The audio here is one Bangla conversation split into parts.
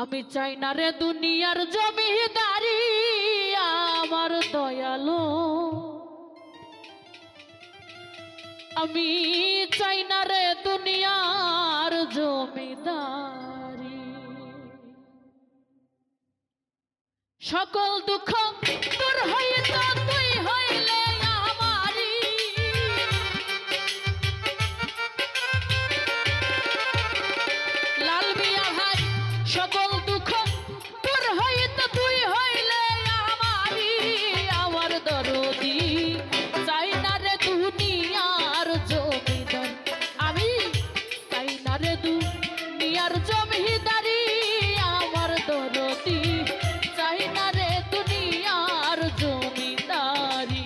আমি চাই না রে দুনিয়ার জমিদারি আমার দয়ালো, আমি চাই না রে দুনিয়ার জমিদারি। সকল দুঃখ তোর হইতো তুই হইলে আমারি, লাল মিয়া ভাই সকল দুঃখ তোর হইতো তুই হইলে আমারি। আমার দরদি চাই না রে দুনিয়ার জমিদার, আমি চাই না রে দুনিয়ার জমিদারি। আমার দরদি চাই না রে দুনিয়ার জমিদারি।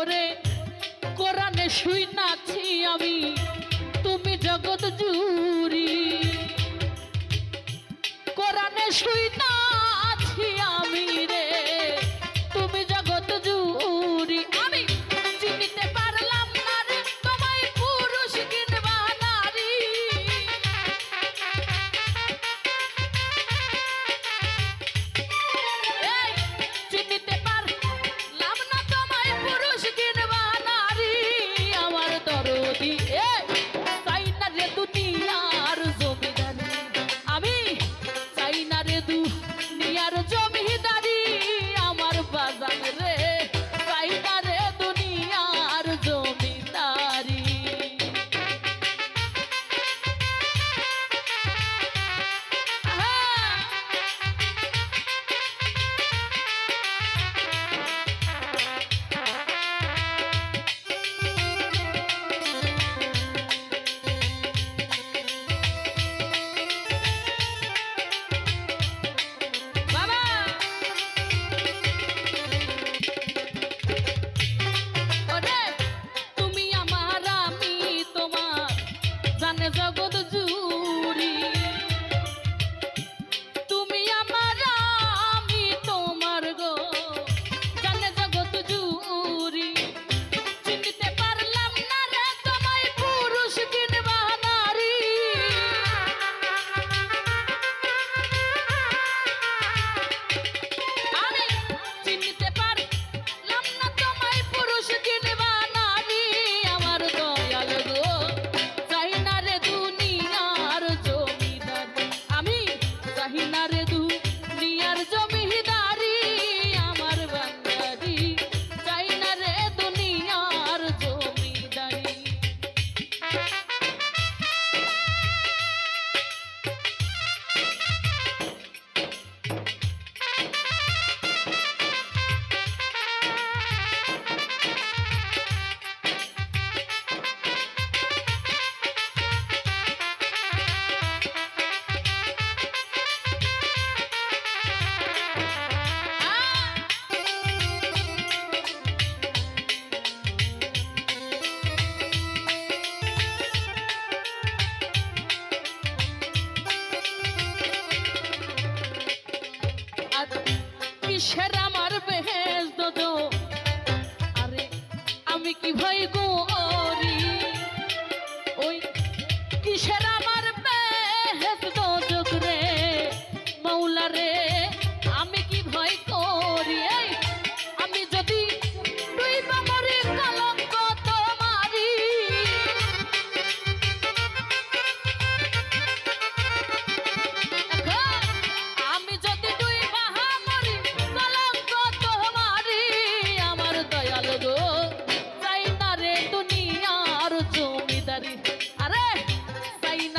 ওরে কোরআনে শুই নাছি আমি, তুমি জগৎ জুড়ি। কোরআনে শুই নাছি আমি রে, তুমি জগৎ জুড়ি। আমি চিনিতে পারলাম না রে তোমায় পুরুষ কিংবা নারী। এই চিনিতে পারলাম না তোমায় পুরুষ কিংবা নারী। আমার দরদি চাই না রে দুনিয়ার জমিদারি, আমি চাই না রে দুনিয়ার জমিদারি। আমার বাজান রে চাই না রে দুনিয়ার জমিদারি। জগৎ জুড়ি তুমি আমার, আমি তোমার গো জানে জগৎ জুড়ি। চিনতে পারলাম না রে তোমায় পুরুষ কিংবা নারী। আমি চিনতে পারলাম না তোমায় পুরুষ কিংবা নারী। আমার দয়াল গো চাই না রে দুনিয়ার জমিদার, আমি চাই না রে দুনিয়ার জমিদারি। আমার বান্দারি চাই না রে দুনিয়ার জমিদারি। কিসের আমার বেহেশত দো, আরে আমি কি ভয় করি। ওই কিসের আমার বেহেশত যোগ রে মৌলা রে, আমি কি ভয় করি। এই আমি যদি ডুইবা মরি কলঙ্ক তোমারি। আমি যদি ডুইবা মরি কলঙ্ক তোমারি। আমার দয়াল গো চাই না রে দুনিয়ার জমিদারি, আরে চাই না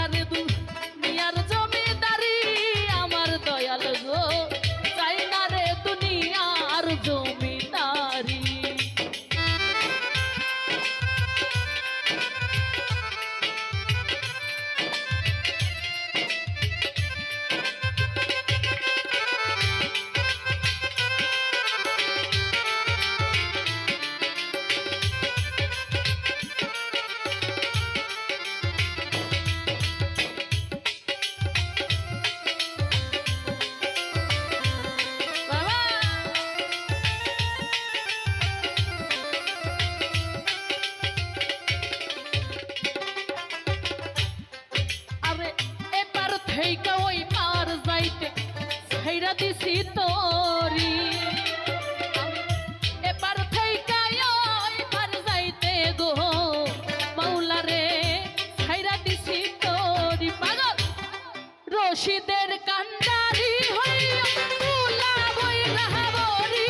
ছাইরা দিছি তোরি এবার থেকে এবার যাইতে গো মাওলা রে ছাইরা দিছি তোরি পাগল রশিদের কান্ডারি হইয়া তুলা বই রাহাবরি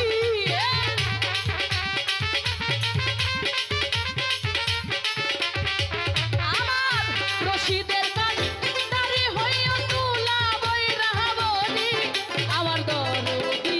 আমার রশিদের কান্ডারি হইয়া তুলা বই রাহাবরি আমার দরদি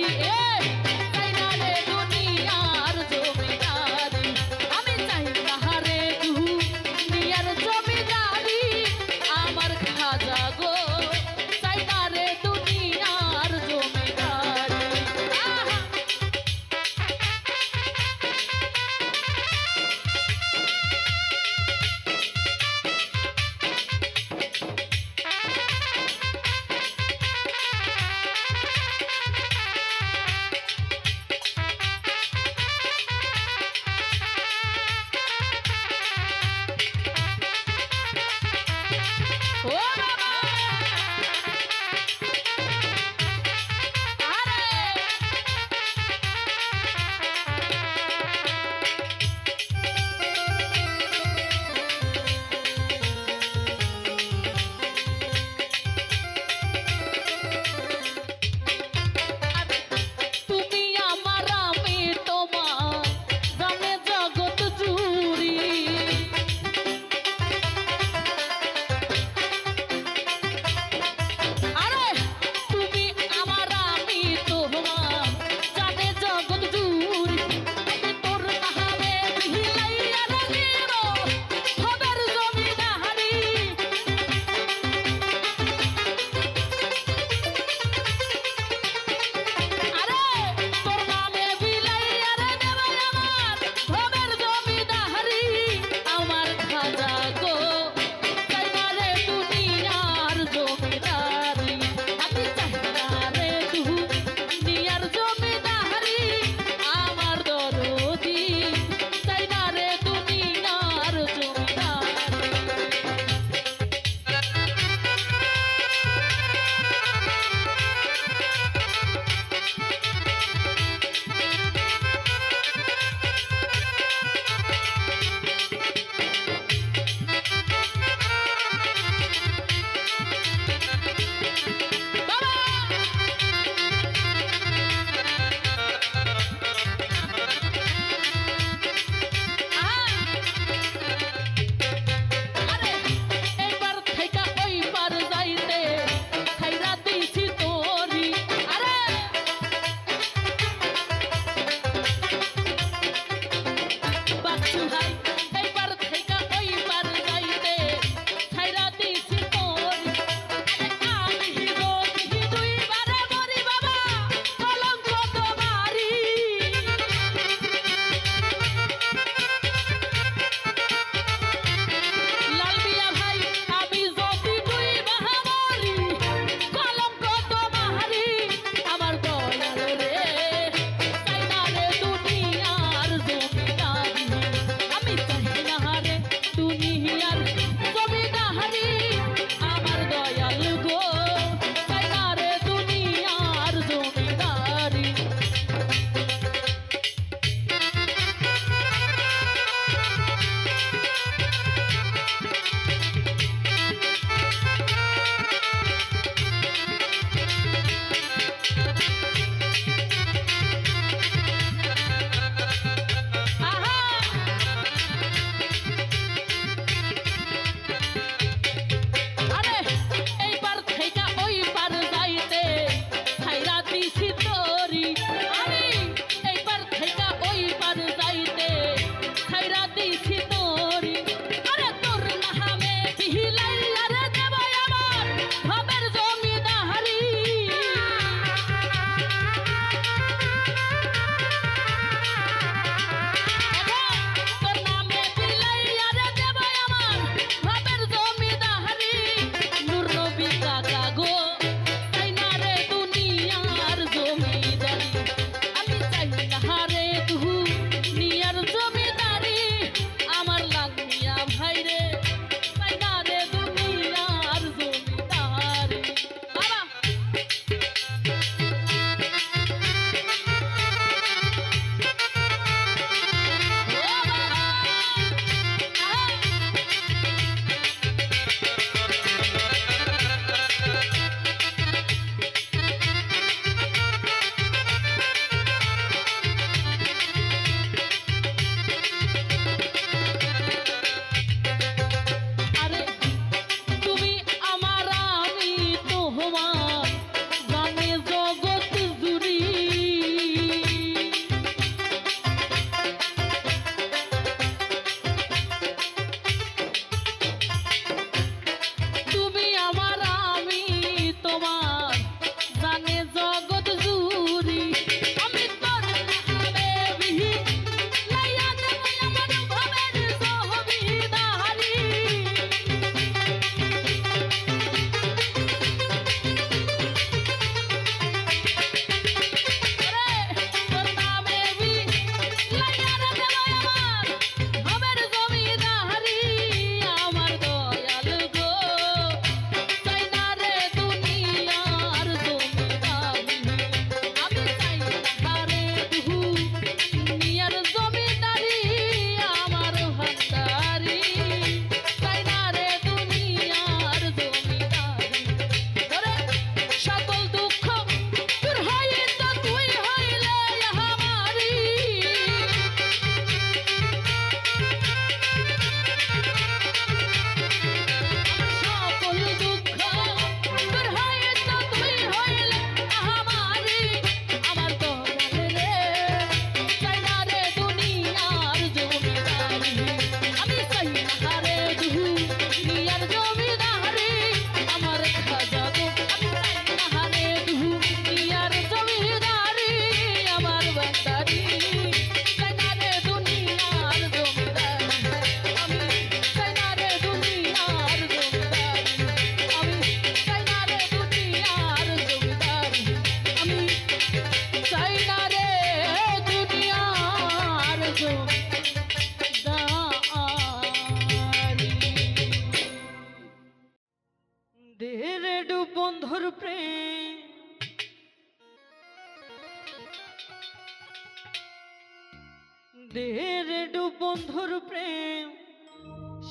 দেহের ডুব বন্ধুর প্রেম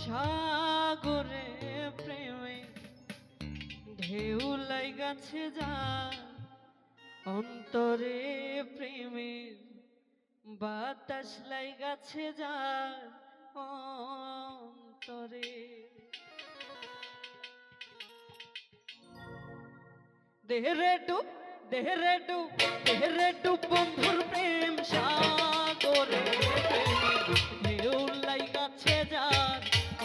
সাগরে প্রেমে ঢেউ লাইগাছে যা অন্তরে প্রেমের বাতাস লাইগাছে যা অন্তরে দেহেরে ডুব দেহেরে ডুব দেহেরে ডুব বন্ধুর প্রেম সাগরে প্রেমে ঢেউ লাইগাছে যার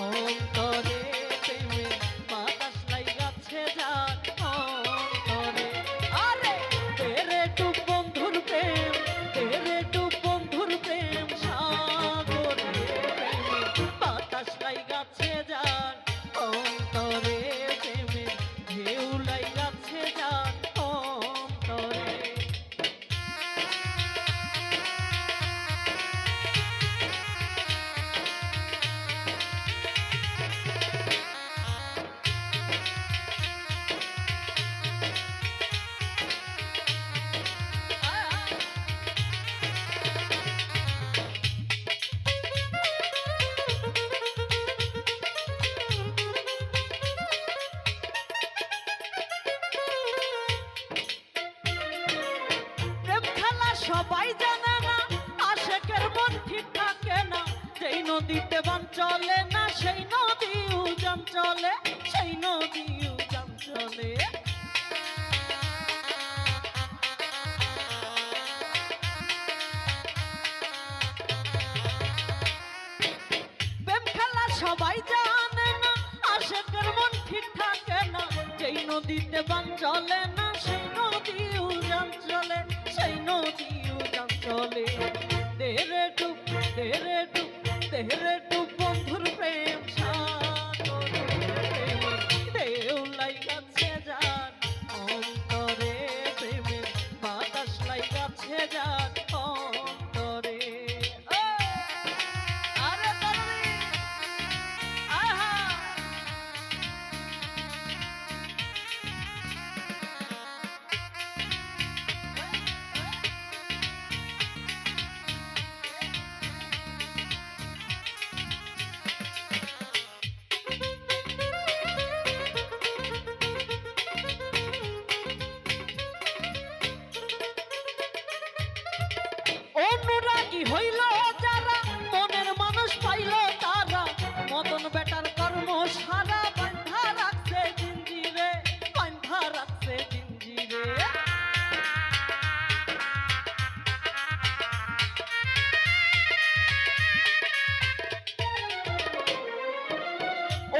অন্তরে প্রেমে বাতাস লাইগাছে যার অন্তরে আরে দেহেরে ডুব বন্ধুর প্রেম দেহেরে ডুব বন্ধুর প্রেম সাগরে প্রেমে বাতাস লাইগাছে যার অন্তরে প্রেমে ঢেউ লাইগাছে যার অন্তরে সবাই জানে না আশেকের মন ঠিক থাকে না যেই নদীতে বান চলে না সেই নদী উজান চলে সেই নদী উজান চলে প্রেম খেলা সবাই জানে না আশেকের মন ঠিক থাকে না যেই নদীতে বান চলে না সেই নদী উজান চলে সেই নদী উজান চলে দেহেরে ডুব দেহেরে ডুব দেহেরে ডুব বন্ধুর প্রেম সাগরে প্রেমে ঢেউ লাইগাছে যার অন্তরে প্রেমে বাতাস লাইগাছে যার অন্তরে আরে তরুণী আহা অনুরাগী হইল যারা মনের মানুষ পাইল তারা মদন বেটার কর্ম সারা বান্ধা রাখছে জিঞ্জিরে বান্ধা রাখছে জিঞ্জিরে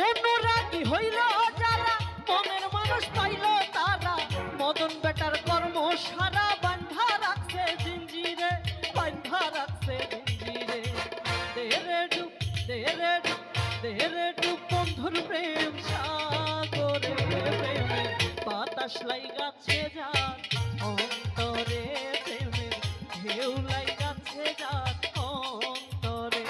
অনুরাগী হইল যারা মনের মানুষ পাইল তারা মদন বেটার কর্ম সারা বান্ধা রাখছে জিঞ্জিরে বান্ধা রাখছে জিঞ্জিরে দেহেরে ডুব দেহেরে ডুব দেহেরে ডুব বন্ধুর প্রেম সাগরে প্রেমে বাতাস লাইগাছে যার অন্তরে প্রেমে ঢেউ লাইগাছে যার অন্তরে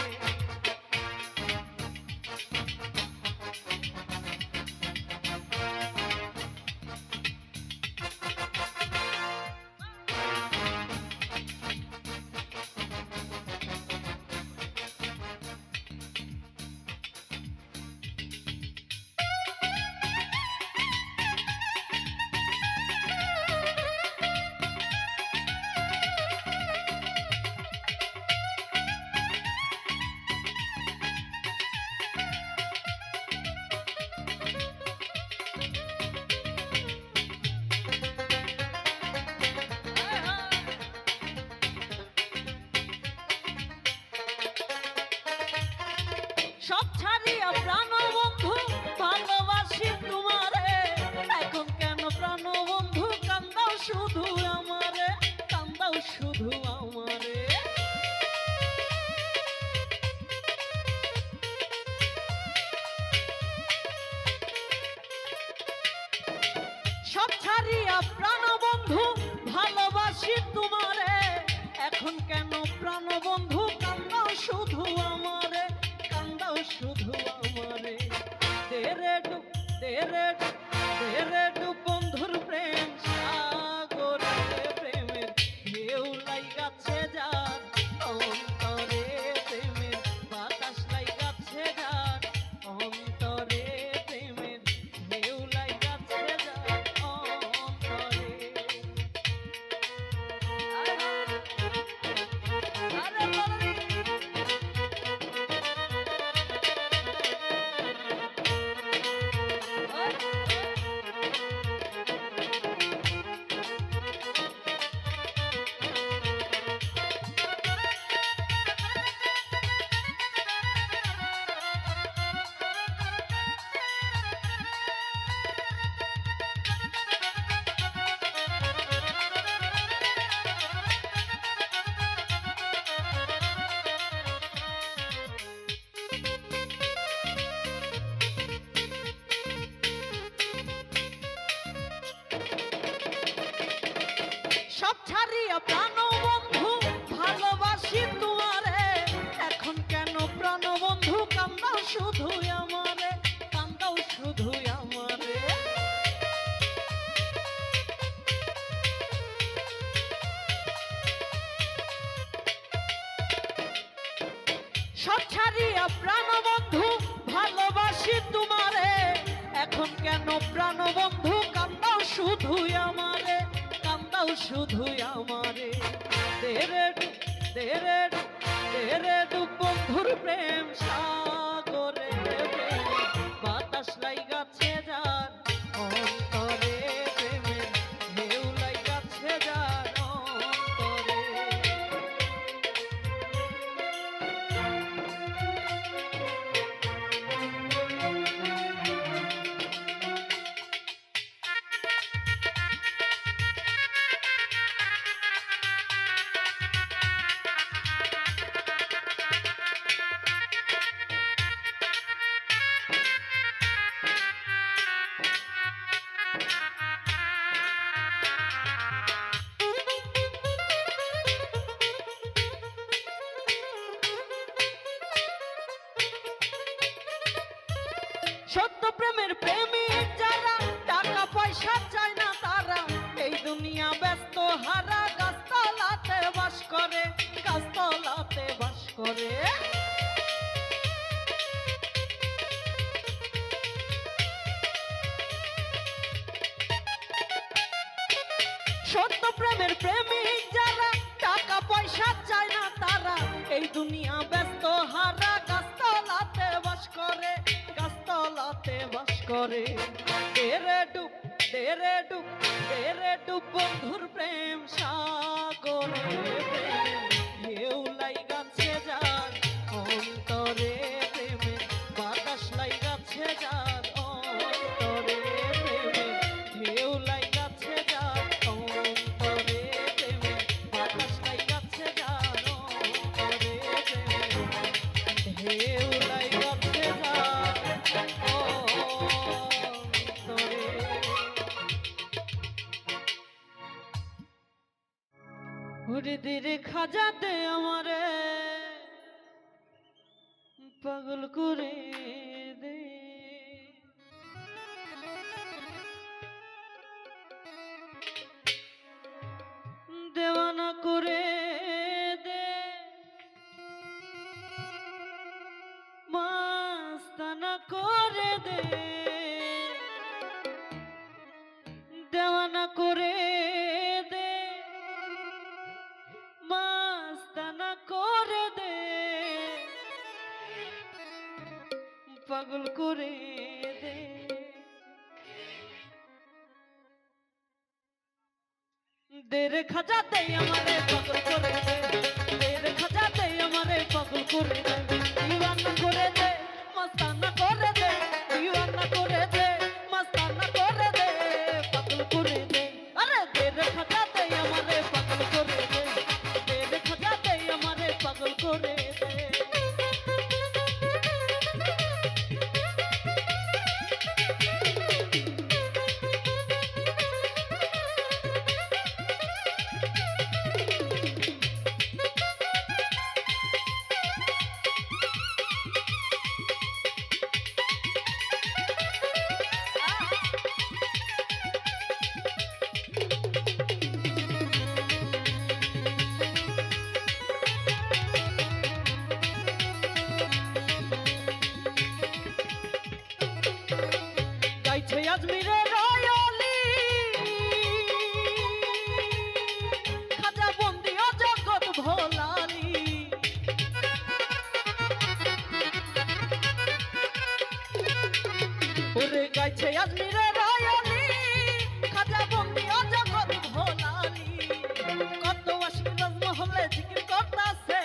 ছাড়িয়া প্রাণ বন্ধু ভালোবাসি তোমারে, এখন কেন প্রাণ বন্ধু কান্দাও শুধু আমারে, কান্দাও শুধু আমারে। সব ছাড়িয়া প্রাণ বন্ধু ভালোবাসি তোমারে, এখন কেন প্রাণ বন্ধু কান্দাও শুধু আমারে, কান্দাও শুধু আমারে। তেরে ডুব তেরে ডুব তেরে ডুব বন্ধুর প্রেম সাগরে, বাতাস লাইগাছে যার অন্তরে, প্রেমের ঢেউ লাইগাছে যার অন্তরে। সত্য প্রেমের প্রেমিক যারা, টাকা পয়সা চায় না তারা, এই দুনিয়া ব্যস্ত হারা, গাছতলাতে বাস করে, গাছতলাতে বাস করে। সত্য প্রেমের প্রেমিক যারা, টাকা পয়সা চায় না তারা, এই দুনিয়া ব্যস্ত হারা, গাছতলাতে বাস করে, গাছতলাতে বাস করে। তেরে ডুব তেরে ডুব তেরে ডুব বন্ধুর প্রেম সাগরে, ঢেউ লাইগাছে যার অন্তরে, প্রেমে বাতাস লাইগাছে যার অন্তরে, প্রেমে ঢেউ লাইগাছে যার অন্তরে, প্রেমে বাতাস লাইগাছে যার অন্তরে, প্রেমে ঢেউ লাইগাছে যার অন্তরে। ওরে দিরে খাজা দে আমারে, পাগল করে দে, দেওয়ানা করে দে, মাস্তানা করে দে, দেওয়ানা করে দে, মাস্তানা করে দে, পাগল করে দে। দের খাজা দে আমারে পাগল করে দে, দের খাজা দে আমারে পাগল করে দে, দিওয়ানা করে দে, মস্তানা করে দে, দিওয়ানা করে দে, মস্তানা করে দে, পাগল করে দে। আরে দের খাজা দে আমারে পাগল করে দে, দের খাজা দে আমারে পাগল করে দে। গাইছে আজমিরের রয়লি, খাজা বন্দি ও জগৎ ভোলালি। ওরে গাইছে আজমিরের রয়লি, খাজা বন্দি ও জগৎ ভোলালি। কত আশিক রাজমহলে জিকির করতাছে,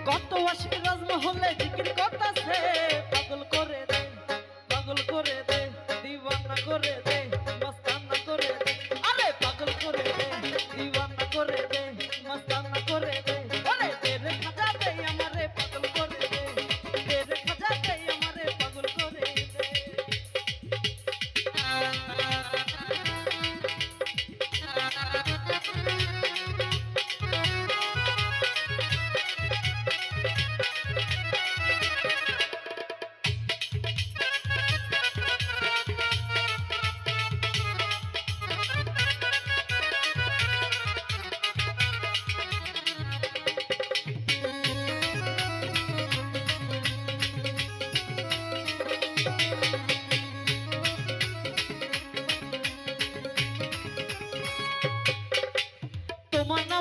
কত আশিক রাজমহলে জিকির করতাছে, পাগল করে দে, পাগল করে দে, দিওয়ানা করে দে, মস্তানা করে দে। আরে পাগল করে দে, দিওয়ানা করে দে, মস্তানা করে দে। আরে তেরে খাজা দে আমারে পাগল করে দে, তেরে খাজা দে আমারে পাগল করে দে।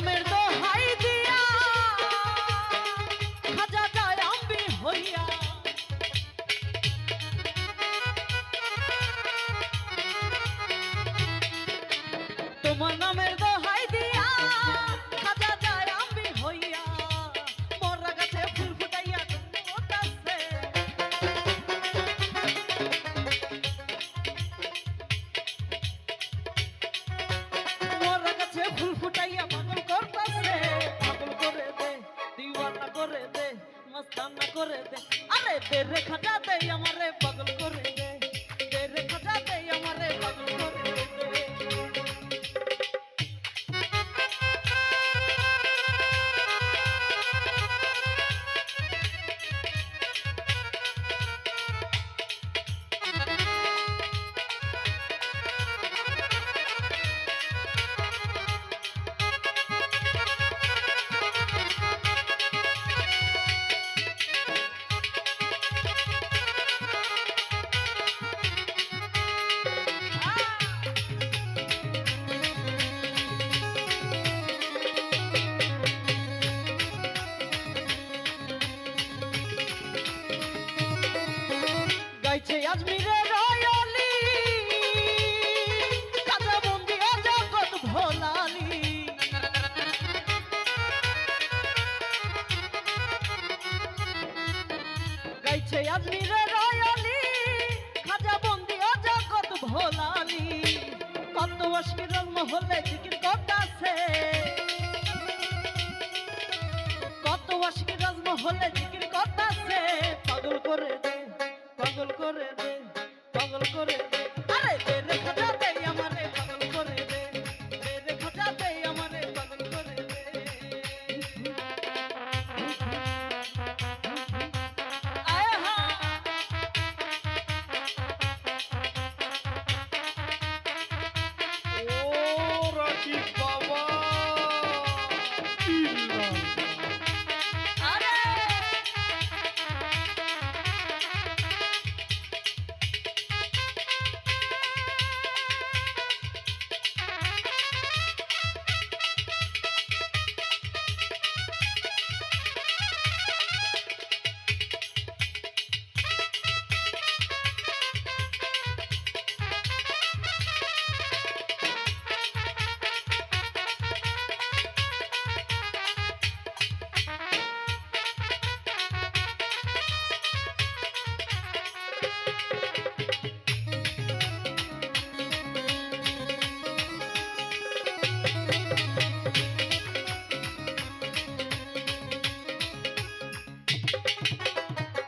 নামের দোহাই দিয়া খাজা যায় আম্বি হইয়া তোমার নামের দোহাই দিয়া খাজা যায় আম্বি হইয়া মরা গাছে ফুল ফুটাইয়া ওটাছে মরা গাছে ফুল ফুটাইয়া পাগল করতাছে পাগল করে দে দিওয়ানা করে দে মস্তানা করে দে আরে দে রে খাজা দে আমারে পাগল করে দে রে খাজা দে আমারে পাগল করে দে গাইছে আজমিরে রয়ালি কাজা বন্দি জগৎ ভোলালি গাইছে আজমিরে রয়ালি খাজা বন্দি জগৎ ভোলালি কত আশির মহলে জিকির করতাছে কত আশির মহলে জিকির করতাছে পাগল করে দে পাগল করে দে পাগল করে দে আরে দে রে খাজা দে আমারে পাগল করে দে রে খাজা দে আমারে পাগল করে দে আয় হা ও রাকিব বাবা আরে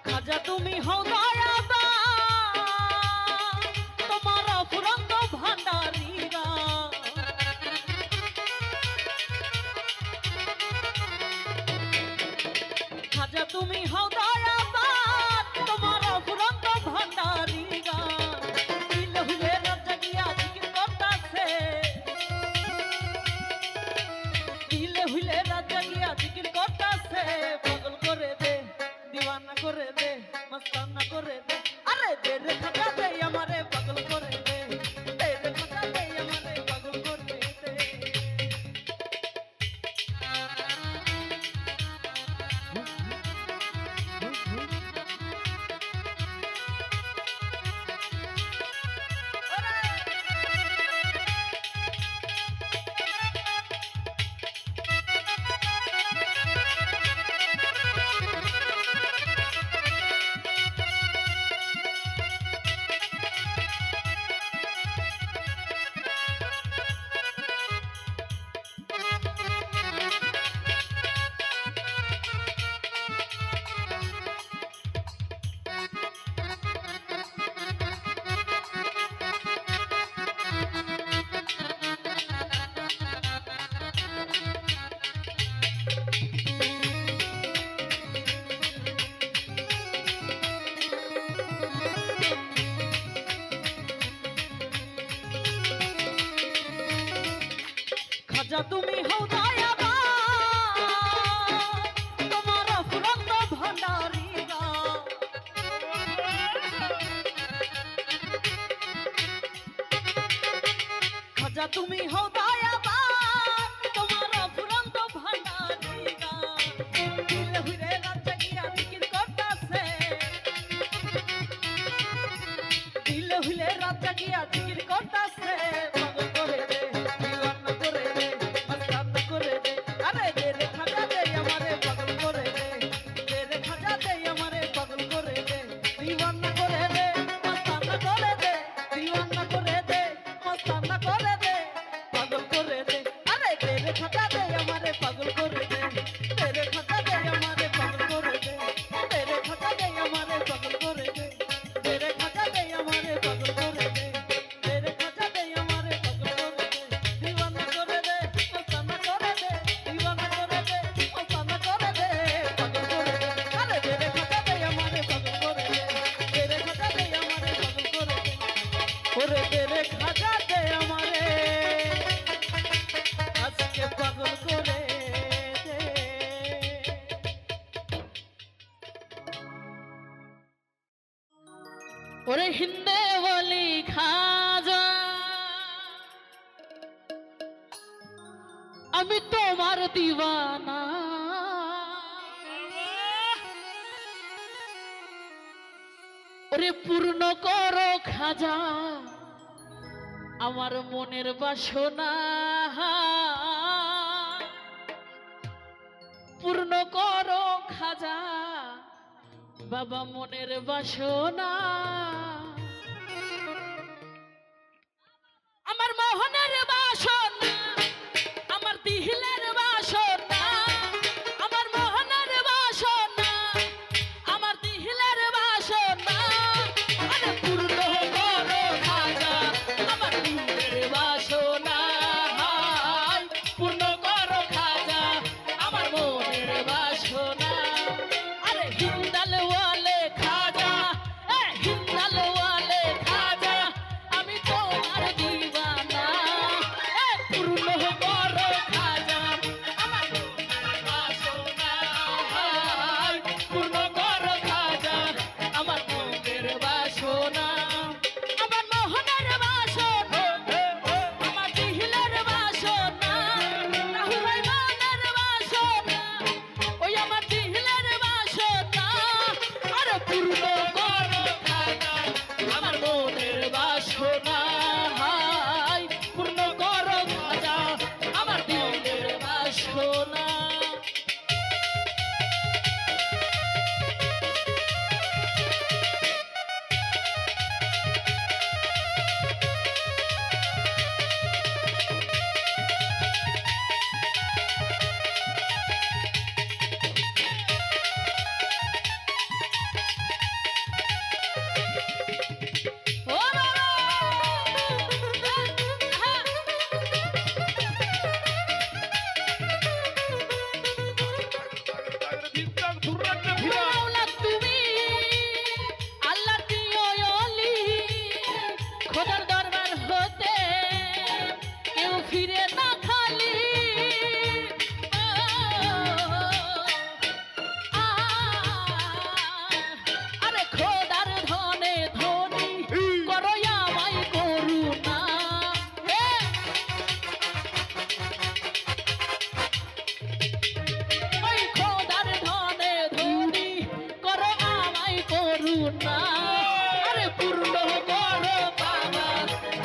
খাজা তুমি হও দয়াবান তোমার ফুরন্ত ভান্ডারীরা খাজা তুমি হও দয়াবান তোমার ফুরন্ত ভান্ডারীরা দিল হুলে রাজা গিয়া জিকির করতাছে দিল হুলে রাজা গিয়া জিকির করতাছে পাগল করে দে দিওয়ানা করে দে মস্তানা করে দে আরে দে রে খাজা দে আমারে পাগল করে দে রে খাজা দে আমারে পাগল করে দে খাজা তুমি হও দয়াবান তোমার ফুরন্ত ভান্ডারীরা খাজা তুমি হও দয়াবান তোমার ফুরন্ত হিন্দে বলি খাজা আমি তোমার দিওয়ানা ওরে পূর্ণ করো খাজা আমার মনের বাসনা পূর্ণ করো খাজা বাবা মনের বাসনা আমার মোহনের বাসনা আমার দিহিলের বাসনা আমার মোহনের বাসনা আমার দিহিলের বাসনা আরে পূর্ণ করো খাজা আমার দিলের বাসনা পূর্ণ করো খাজা আমার মনের বাসনা আরে হিন্দাল ওয়ালে খাজা হিন্দাল ওয়ালে খাজা আমি তোমার দিওয়ানা পূর্ণ করো খাজা আমার মনের বাসনা পূর্ণ করো খাজা আমার মনের বাসনা আমার মোহনের বাসনা আমার দিহিলের বাসনা রাহু ভাই মনের বাসনা ওই আমার দিহিলের বাসনা আরে পূর্ণ করো খাজা আমার মনের বাসনা পূর্ণ করো খাজা আমার দিলের বাসনা ও বাবা ধিক্কার ধুরান্না ভিড়া মাওলা তুমি আল্লাহ দিও অলি খোদার দরবার হতে কেউ ফিরে না খালি আরে খোদার ধনে ধনী করো আমায় করুণা ওই খোদার ধনে ধনী করো আমায় করুণা আরে পূর্ণ করো বাবা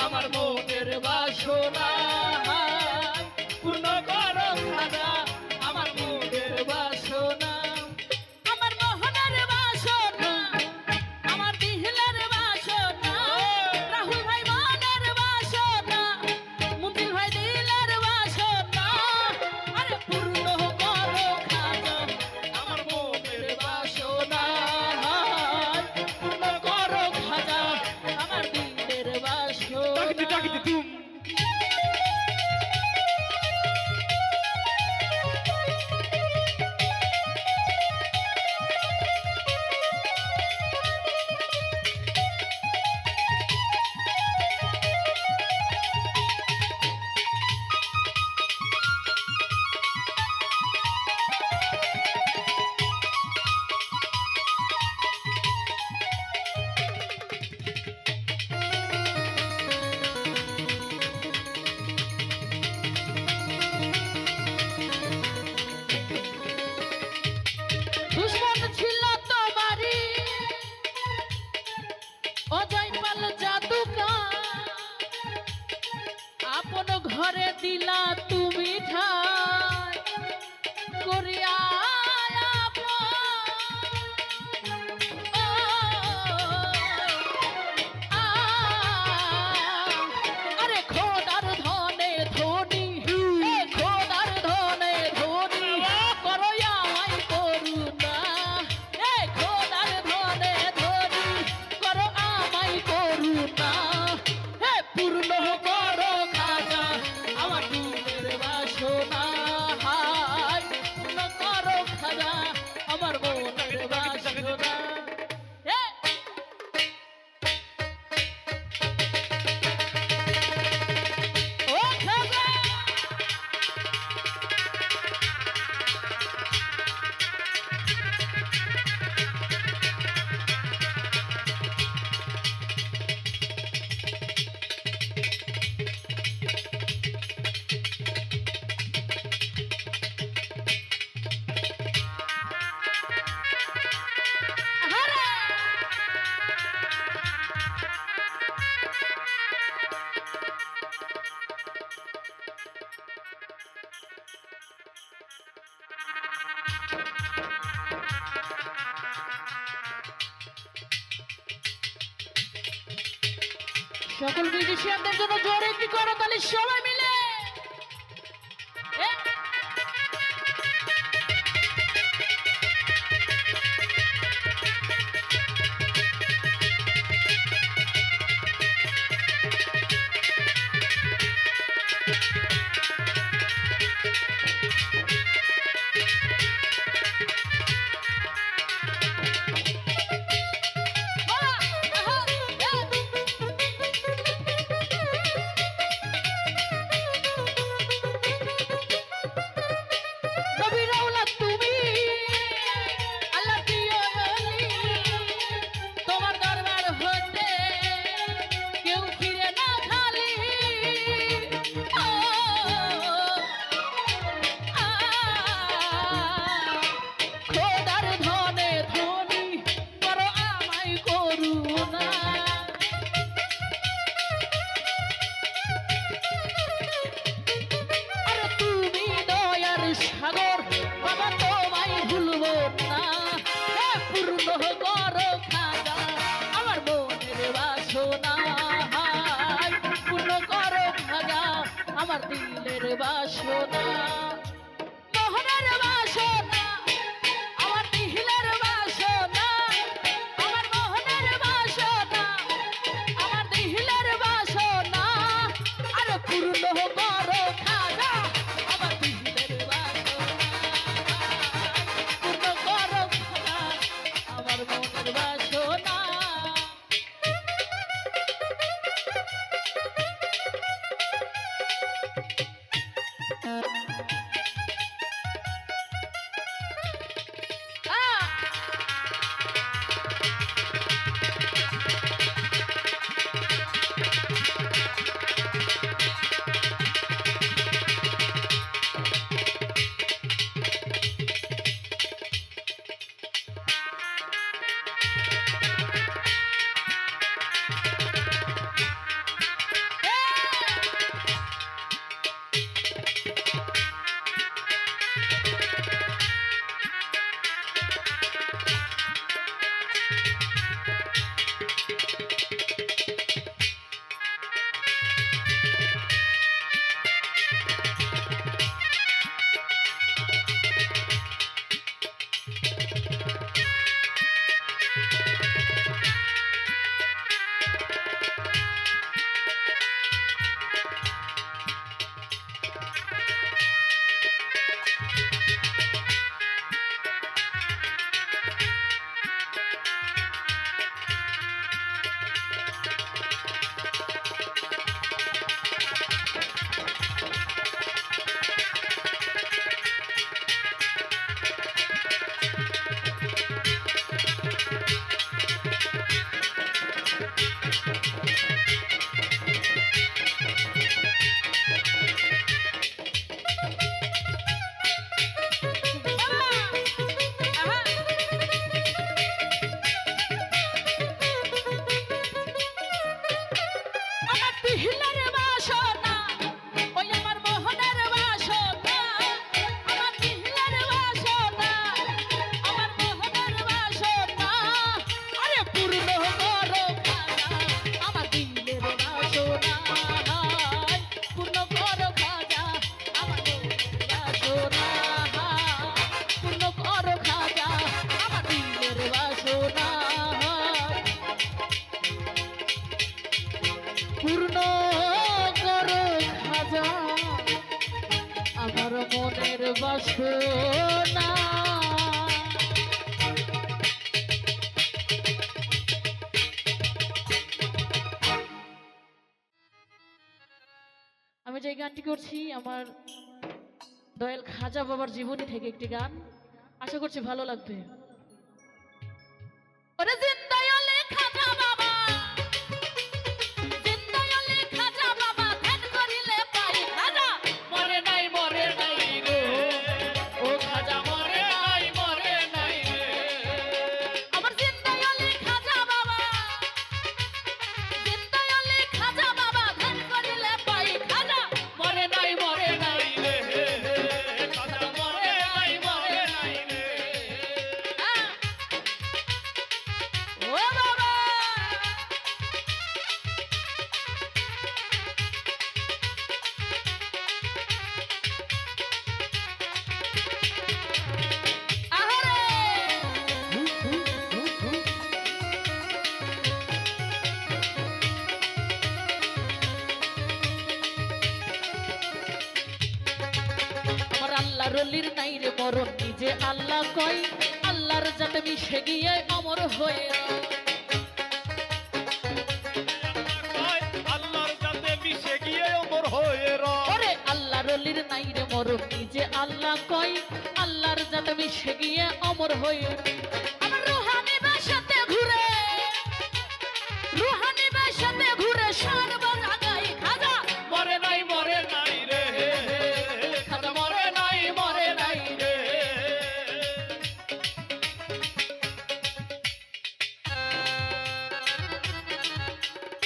আমার মনের বাসনা পূর্ণ করো খাজা আমার মনের বাসনা আমার মোহনের বাসনা আমার দিহিলের বাসনা রাহুল ভাই মনের বাসনা মুন্দিল ভাই দিলের বাসনা আরে পূর্ণ করো খাজা আমার মনের বাসনা পূর্ণ করো খাজা আমার দিলের ডাকিতে বাসনা ডাকিতে তুম দুশ্মন ছিল তোমারই অজয় পাল জাদুকার আপন ঘরে দিলা তুমি ঠাই করিয়া আপন। ও, আরে খোদার ধনে ধনী খোদার ধনে ধনী করো আমায় করুণা খোদার ধনে ধনী করো আমায় করুণা পূর্ণ করো খাজা আমার দিলের সকল মিউজিশিয়ানদের জন্য জোরে কি করো তাহলে সবাই মিলে এ, নবী রাউলা তুমি আল্লাহ প্রিয় বলি তোমার দরবার হতে কেউ ফিরে না খালি ও, আ, খোদার ধনে ধনী করো আমায় করুণা আর তুমি দয়ার সাগর বাবা তোমায় ভুলবো না হে পূর্ণ করো খাজা আমার মনের বাসনা হায় পূর্ণ করো খাজা আমার দিলের বাসনা মোহনের বাসনা আমার দিলের বাসনা আমার মোহনের বাসনা আমার দিলের বাসনা আর পূর্ণ করো খাজা আমার দিলের বাসনা পূর্ণ করো খাজা আমার মনের বাসনা আমার দিলের বাসনা ওই আমার মোহনের বাসনা আমার দিলের বাসনা আমার মোহনের বাসনা আরে পূর্ণ করো খাজা আমার দিলের বাসনা পূর্ণ করো খাজা আমার মনের বাসনা পূর্ণ করো খাজা আমার দিলের বাসনা পূর্ণ করো খাজা আমার মনের বাসনা আমি যে গানটি করছি আমার দয়াল খাজা বাবার জীবনী থেকে একটি গান আশা করছি ভালো লাগবে ওরে জিন্দায়ালে খাজা বাবা জিন্দায়ালে খাজা বাবা ধ্যান করিলে পাই খাজা মরে নাই রে ও খাজা মরে নাই রে আমার জিন্দায়ালে খাজা বাবা ধ্যান করিলে পাই খাজা মরে নাই রে খাজা মরে নাই রে অলির নাই রে মরণ নিজে আল্লাহ কয় আল্লাহর যাতে মিশে গিয়ে অমর হয়ে রয়। আল্লাহর যাতে মিশে গিয়ে অমর হয়ে রয়। ওরে আল্লাহর অলির নাই রে মরণ নিজে আল্লাহ কয় আল্লাহর যাতে মিশে গিয়ে অমর হয়ে আমার রুহানি বাসাতে ঘুরে রুহানি বাসাতে ঘুরে শান বাজাগাই খাজা মরে নাই রে খাজা মরে নাই রে।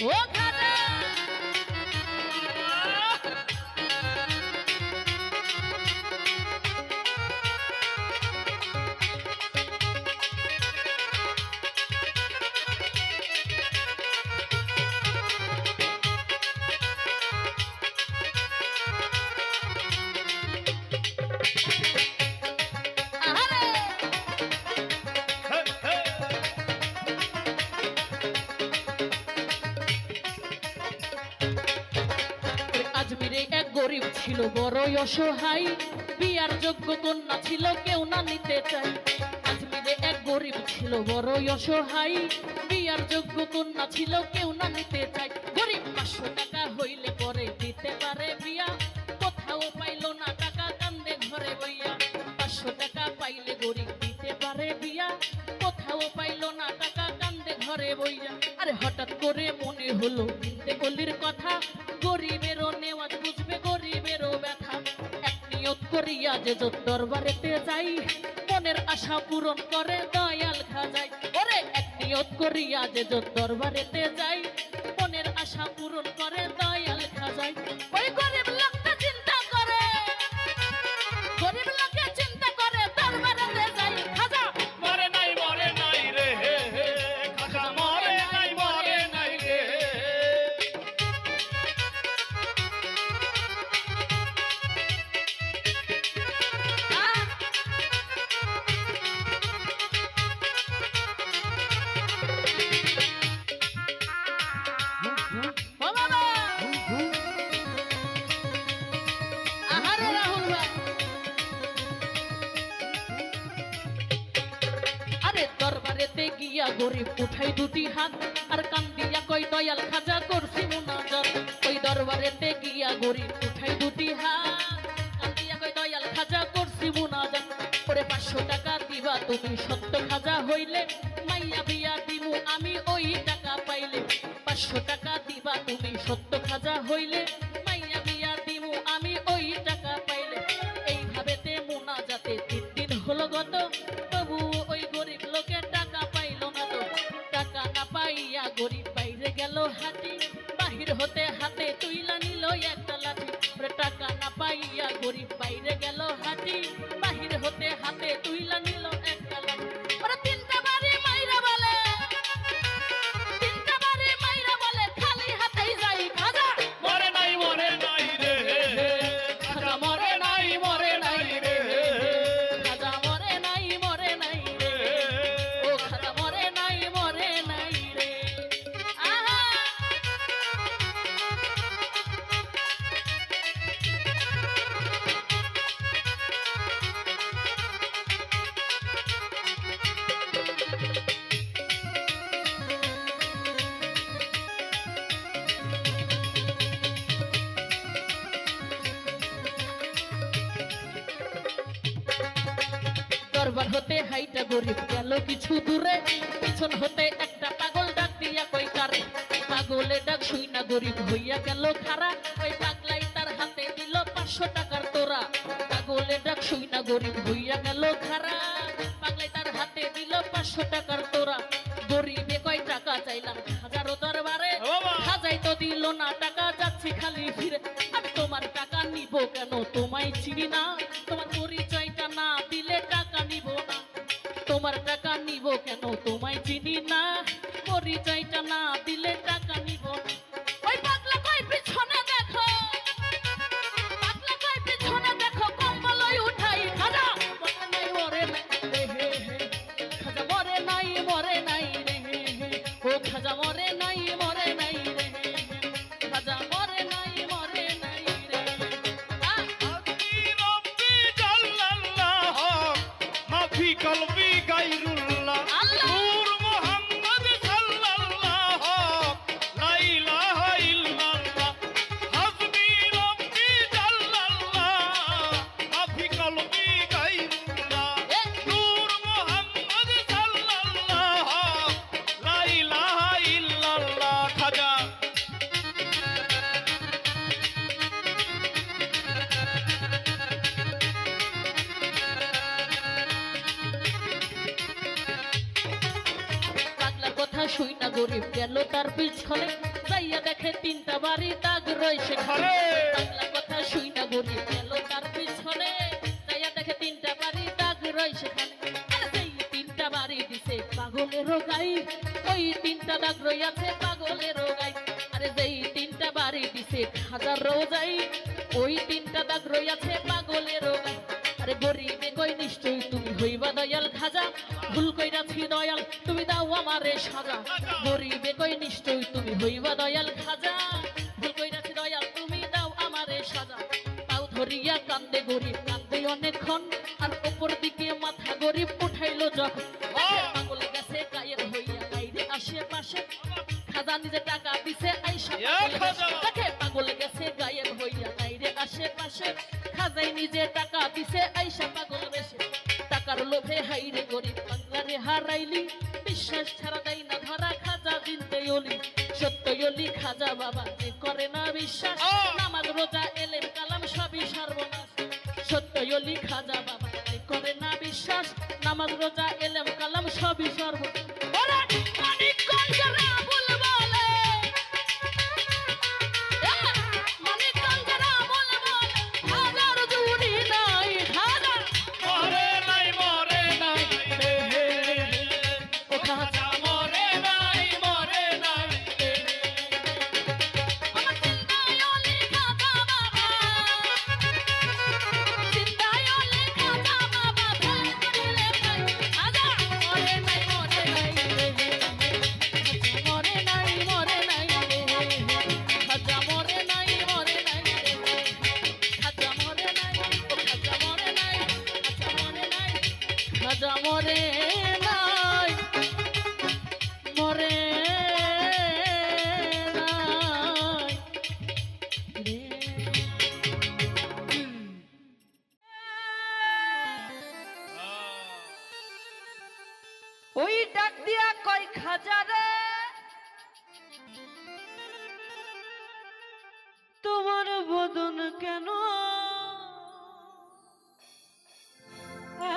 ও খাজা আহারে হে, হে। আজমিরে এক গরিব ছিল বড়ই অসহায় বিয়ার যোগ্য কন্যা ছিল কেউ না নিতে চায় আজমিরে এক গরিব ছিল বড়ই অসহায় বিয়ার যোগ্য কন্যা ছিল কেউ না নিতে চায় গরিব 500 টাকা হইলে পরে দিতে পারে বিয়া কোথাও পাইল না টাকা কান্দে ঘরে বইয়া 500 টাকা পাইলে গরিব দিতে পারে বিয়া কোথাও পাইল না টাকা কান্দে ঘরে বইয়া আরে হঠাৎ করে মনে হলো কিনতে গলির কথা গরিবেরও নেওয়াজ বুঝবে গরিবেরও ব্যথা এক নিয়ত করিয়া যে যত দরবারেতে যাই মনের আশা পূরণ করে দয়াল খাজাই ওরে এক নিয়ত করিয়া যে যত দরবারেতে যাই মনের আশা পূরণ করে দয়াল খাজাই ওই গরিব লোকটা চিন্তা করে গরিব লোকে চিন্তা করে দরবারেতে যাই খাজা মরে নাই রে খাজা মরে নাই রে। আহ! ও বাবা আহারে রাহুল ভাই আরে দরবারেতে গিয়া গরিব উঠাই দুটি হাত আর কান্দিয়া কই দয়াল খাজা করছি মুনাজাত ওই দরবারেতে গিয়া গরিব উঠাই দুটি হাত কান্দিয়া কই দয়াল খাজা করছি মুনাজাত ওরে 500 টাকা দিবা তুমি সত্য খাজা হইলে মাইয়া বিয়া দিমু আমি ওই টাকা পাইলে 500 টাকা দিবা তুমি সত্য খাজা হইলে মাইয়া বিয়া দিমু আমি ওই টাকা পাইলে এইভাবেতে মুনাজাতে 3 দিন হলো গত তবু ওই গরিব লোকে টাকা পাইল না তো টাকা না পাইয়া গরিব বাইরে গেল হাতি বাহির হতে হাতে তুইলা নিল একটা লাঠি ওরে টাকা না পাইয়া গরিব বাইরে গেল হাতি বাহির হতে হাতে তুইলা নিল একটা লাঠি ওরে 3টা বাড়ি মাইরা বলে 3টা বাড়ি মাইরা বলে খালি হাতেই যাই খাজা মরে নাই রে খাজা মরে নাই রে। খাজা মরে নাই রে ও খাজা মরে নাই রে আহা দরবার হতে হাইটা গরিব গেল কিছু দূরে পিছন হতে একটা পাগল ডাক দিয়া কই কারে পাগলে ডাক শুই না গরিব হইয়া গেল খারা ওই পাগলাই তার হাতে দিল 500 টাকার তোরা পাগলে ডাক শুই না গরিব হইয়া গেল খারা পাগলাই তার হাতে দিল 500 টাকার তোরা গরিবে কয় টাকা চাইলাম হাজারো দরবারে বাবা! হাজাই তো দিল না টাকা যাচ্ছে খালি ফিরে আমি তোমার টাকা নিব কেন তোমায় চিনি না তোমার পরিচয়টা না দিলে টাকা নিব না তোমার টাকা নিব কেন তোমায় চিনি না পরিচয়টা না দিলে টাকা নিব না ওই পাগলা কই পিছনে দেখো পাগলা কই পিছনে দেখো কম্বলই উঠাই খাজা মরে নাই রে হে হে খাজা মরে নাই রে হে হে ও খাজা মরে নাই রে হে হে খাজা মরে নাই রে আজকি রব্বি জাল্লা কলবি গায়রুল্লাহ আল্লাহ। নূর মুহাম্মদ সাল্লাল্লাহ লা ইলাহা ইল্লাল্লাহ হাসবি রব্বি জাল্লাল্লাহ মাফি কলবি গায়রুল্লাহ নূর মুহাম্মদ সাল্লাল্লাহ লা ইলাহা ইল্লাল্লাহ খাজা পাগলার কথা শুই না গরিব গেল তার পিছনে যাইয়া দেখে তিনটা বাড়ি দাগ রয়েছে ঘরে পাগলার কথা শুই না গরিব গেল তার পিছনে যাইয়া দেখে তিনটা বাড়ি দাগ রয়েছে সেই তিনটা বাড়ি দিছে পাগলের গাই ওই তিনটা দাগ রইয়াছে পাগলের গাই আরে যেই তিনটা বাড়ি দিছে হাজার রোজাই ওই তিনটা দাগ রইয়াছে পাগলের গাই আরে গরিবে কই নিশ্চয়ই তুমি হইবা দয়াল খাজা ভুল কইরাছি দয়াল তুমি দাও আমারে সাজা গরিবে কই নিশ্চয়ই তুমি হইবা দয়াল খাজা ভুল কইরাছি দয়াল তুমি দাও আমারে সাজা তাও ধরিয়া কান্দে গরিব কান্দে অনেকক্ষণ আর উপর দিকে মাথা গরিব উঠাইলো যখন দেখে পাগল গেছে গায়ের হইয়া গাইরে আশেপাশে খাজা নিজে টাকা দিছে আইসা দেখে পাগল গেছে গায়ের হইয়া গাইরে আশেপাশে খাজাই নিজে টাকা দিছে আইসা পাগল বেশে টাকার লোভে হাইরে গরিব বাংলারে হারাইলি বিশ্বাস ছাড়া দেয় না ধরা খাজা দিনতে অলি সত্য অলি খাজা বাবা যে করে না বিশ্বাস নামাজ রোজা এলেম কালাম সবই সর্বনাশ সত্য অলি খাজা বাবা যে করে না বিশ্বাস নামাজ রোজা এলেম কালাম সবই সর্বনাশ মানিকগঞ্জের আবুল বলে মানিকগঞ্জের আবুল বলে হাজার জুড়ি নাই হাজার মরে নাই রে ও খাজা মরে নাই রে আমার চিন্তায় অলি খাজা বাবা চিন্তায় অলি খাজা বাবা ভুল করিলে পাই হাজার মরে নাই রে মরে নাই রে খাজা মরে নাই রে খাজা মরে নাই ও খাজা মরে নাই খাজা মরে নাই মরে নাই ওই ডাক দিয়া কয় খাজা রে তোমার বদন কেন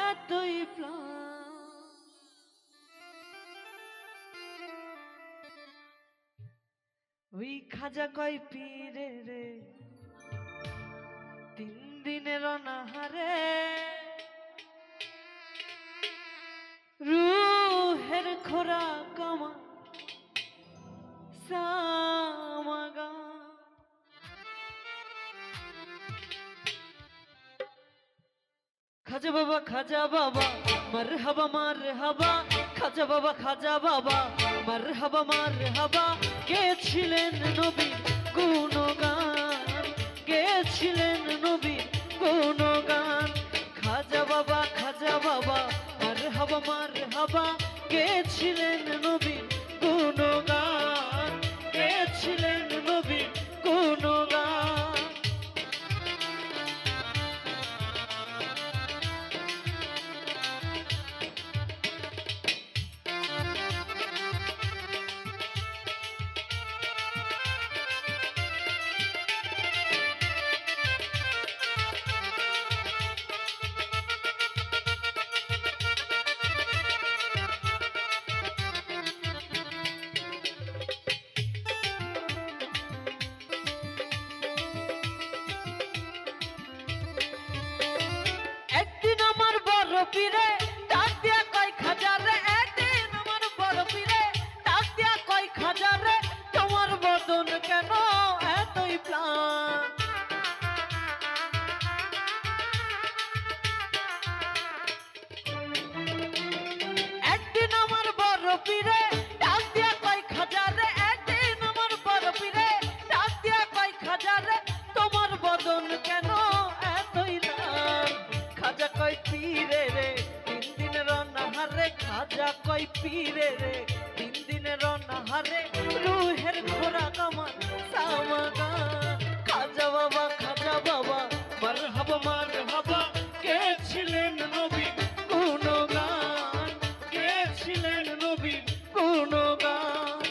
এতই প্লান ওই খাজা কয় পীরে রে 3 দিনের অনাহারে রুহের খোরাক আমার সামাগা খাজা বাবা মারহাবা মারহাবা খাজা বাবা মারহাবা গেছিলেন নবী গুণগান গেছিলেন নবী গুণগান খাজা বাবা মারহাবা গেছিলেন নবী গুণগান গেছিলেন নবী গুণগান হাবা মার হাবা কে ছিলেন নবী গুণগান কে ছিলেন নবী গুণগান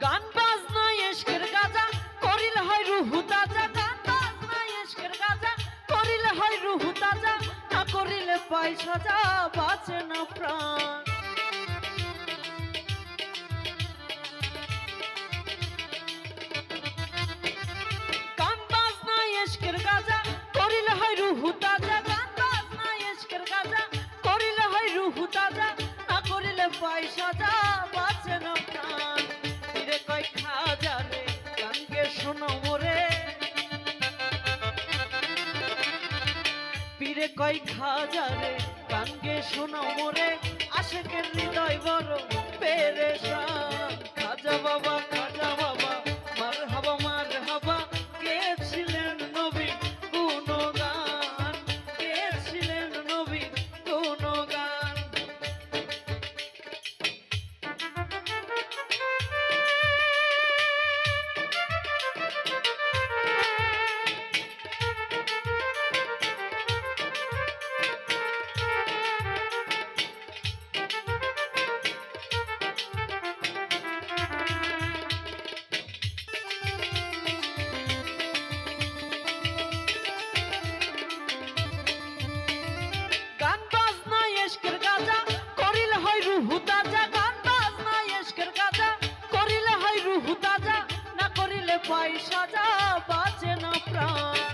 গান বাজনা ইশকের গাজা করিলে হয় রুহু তাজা গান বাজনা ইশকের গাজা করিলে হয় রুহু তাজা না করিলে পাই সাজা বাঁচে না প্রাণ গান বাজনা ইশকের গাজা করিলে হয় রুহু তাজা গান বাজনা ইশকের গাজা করিলে হয় রুহু তাজা না করিলে পাই সাজা বাঁচে না প্রাণ তীরে কয় খাজা রে গানকে শোনো মোরে পীরে কয় খাজা রে গানকে শোনো মোরে আশেকের হৃদয় বড় পেরেশান খাজা বাবা মার হাবা কে ছিলেন নবী গুণগান কে ছিলেন নবী গুণগান গান বাজনা ইশকের গাজা করিলে হয় রুহু তাজা গান বাজনা ইশকের গাজা করিলে হয় রুহু তাজা না করিলে পাই সাজা বাঁচে না প্রাণ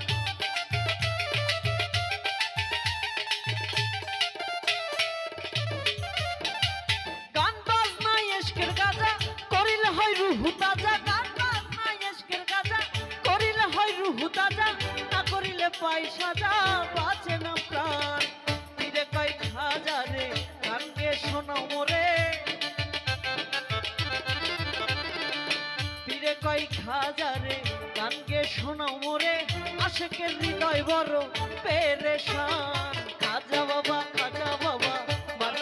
গান বাজনা ইশকের গাজা করিলে হয় রুহু তাজা গান বাজনা ইশকের গাজা করিলে হয় রুহু তাজা না করিলে পাই সাজা বাঁচে না প্রাণ তীরে কয় খাজা রে গানকে শোনো মোরে পীরে কয় খাজা রে গানকে শোনো মোরে আশেকের হৃদয় বড় পেরেশান খাজা বাবা মার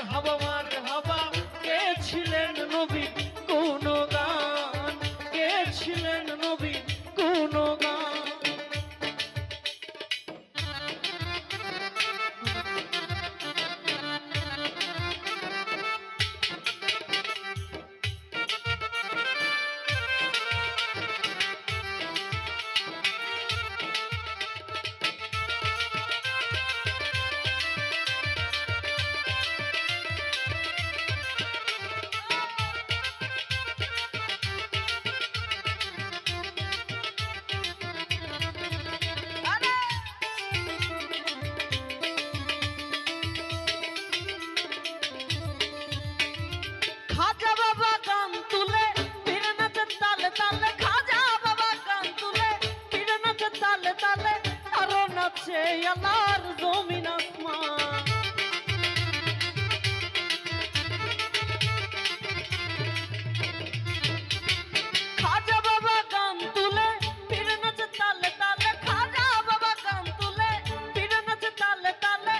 হাবা কে ছিলেন নবী গুণগান কে ছিলেন নবী গুণগান খাজা বাবা গান তুলে ফিরে নাচেন তালে তালে খাজা বাবা গান তুলে ফিরে নাচেন তালে তালে আরো নাচে আল্লাহর জমিন আসমান খাজা বাবা গান তুলে ফিরে নাচেন তালে তালে খাজা বাবা গান তুলে ফিরে নাচেন তালে তালে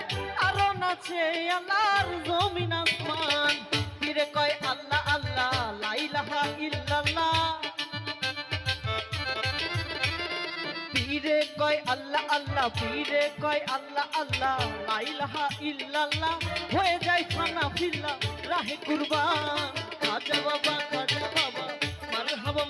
আরো নাচে আল্লাহর জমিন আসমান পীরে কয় আল্লাহ আল্লাহ লা ইলাহা ইল্লাল্লাহ পীরে কয় আল্লাহ আল্লাহ পীরে কয় আল্লাহ আল্লাহ লা ইলাহা ইল্লাল্লাহ হয়ে যায় ফানা ফিল্লা রাহে কুরবান খাজা বাবা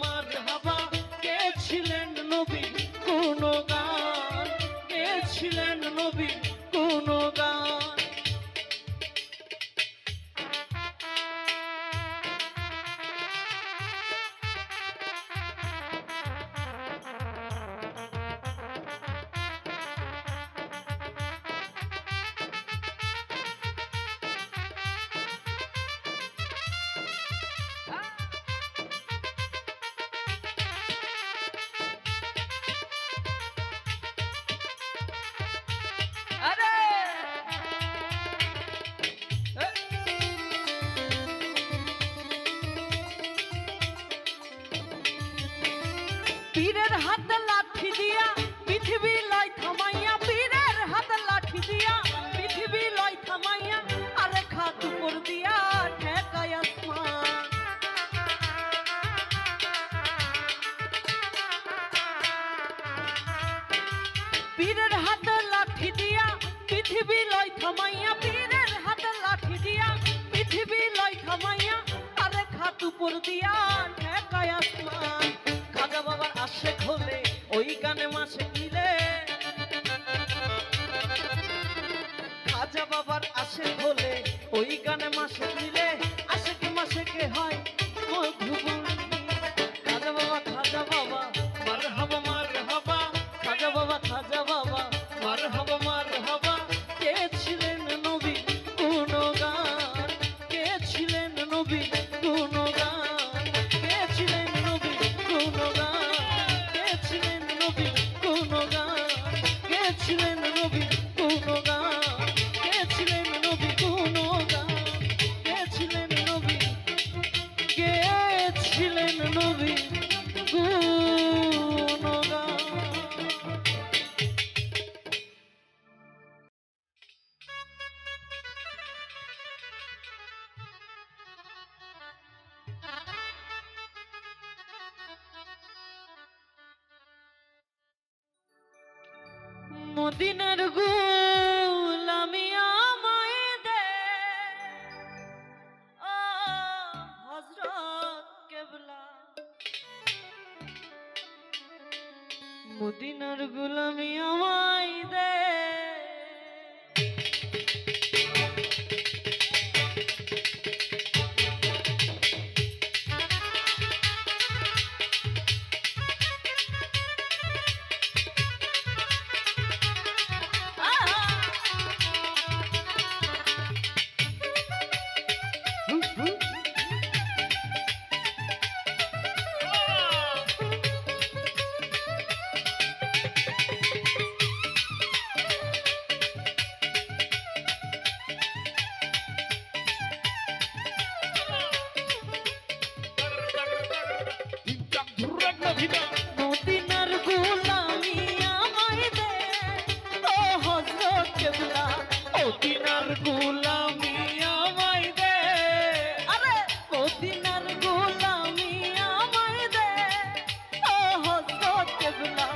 মার হাবা কে ছিলেন নবী গুণগান কে ছিলেন নবী গুণগান পীরের হাতে লাঠি দিয়া পৃথিবী লয় থামাইয়া, পীরের হাতে লাঠি দিয়া পৃথিবী লয় থামাইয়া, আরে খাত উপর দিয়া ঠেকায় আসমান। পীরের হাতে লাঠি দিয়া পৃথিবী লয় থামাইয়া, পীরের হাতে লাঠি দিয়া পৃথিবী লয় থামাইয়া, আরে খাত উপর দিয়া ঠেকায় আসমান। খাজা বাবার আশেক হলে ওই গানে মাসে মিলে, খাজা বাবার আশেক হলে ওই গানে মাসে মিলে, আশেকে মাসেকে হয় মধুবনী। খাজা বাবা খাজা বাবা মারহাবা মারহাবা খাজা বাবা খাজা বাবা মারহাবা মারহাবা কে ছিলেন নবী গুণগান, কে ছিলেন নবী গুণগান, কে ছিলেন নবী গুণগান, কে ছিলেন নবী গুণগান, কে ছিলেন নবী গুণগান, কে ছিলেন নবী গুণগান, কে ছিলেন নবী, কে ছিলেন নবী গুণগান। মদিনার গোলামি আমায় দে ও হযরত কেবলা, মদিনার গোলামি আমায় দে। মদিনার গোলামি আমায় দে ও হযরত কেবলা, মদিনার গোলামি আমায় দে, আরে মদিনার গোলামি আমায় দে ও হযরত কেবলা,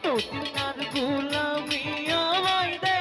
মদিনার গোলামি আমায় দে।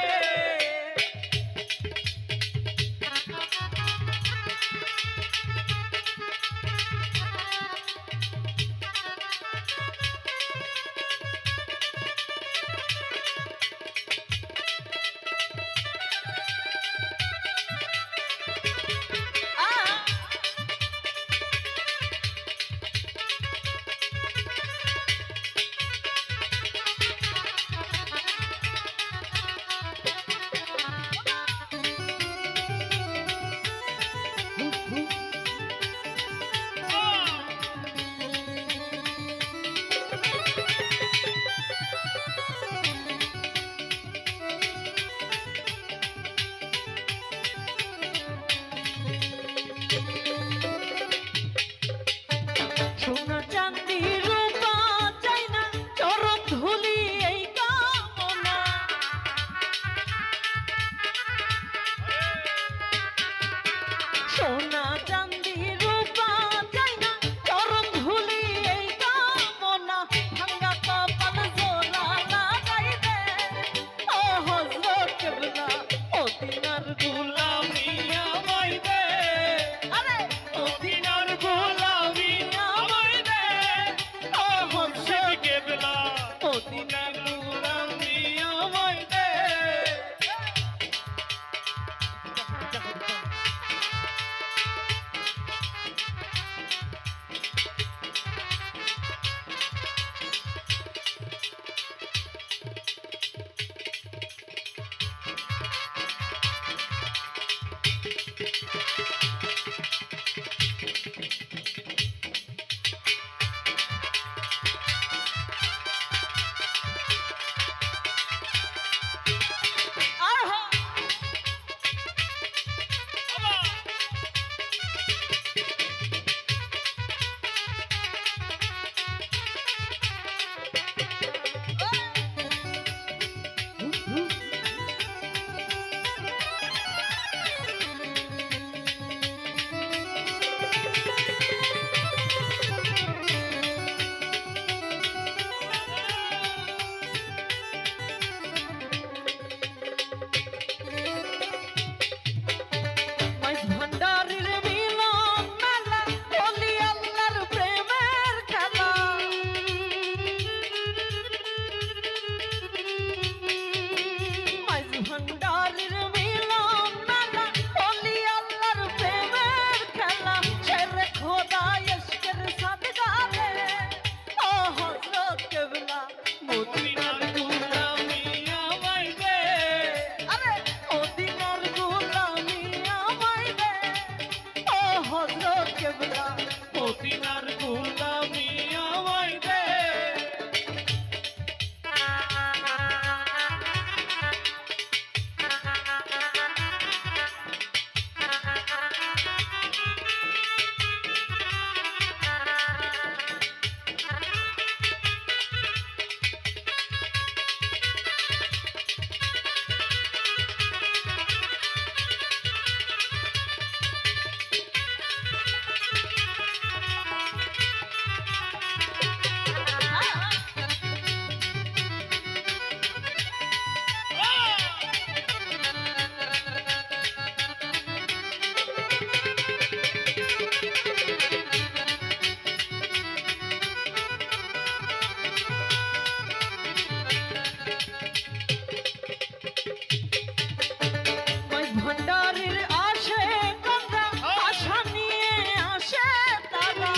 ভান্ডারির আসে কান্দা আশা নিয়ে আসে তারা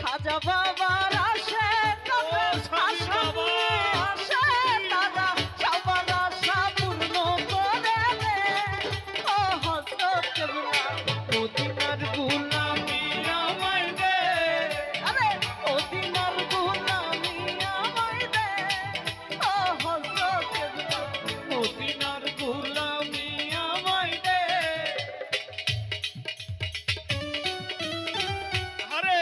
খাজা বাবার আসে কান্দা আশা নিয়ে আসে তারা সবার আশা পূর্ণ করে দে ও হযরত কেবলা মদিনার গোলামি আমায় দে আরে মদিনার গোলামি আমায় দে ও হযরত কেবলা মদিনার গোলামি আমায় দে আরে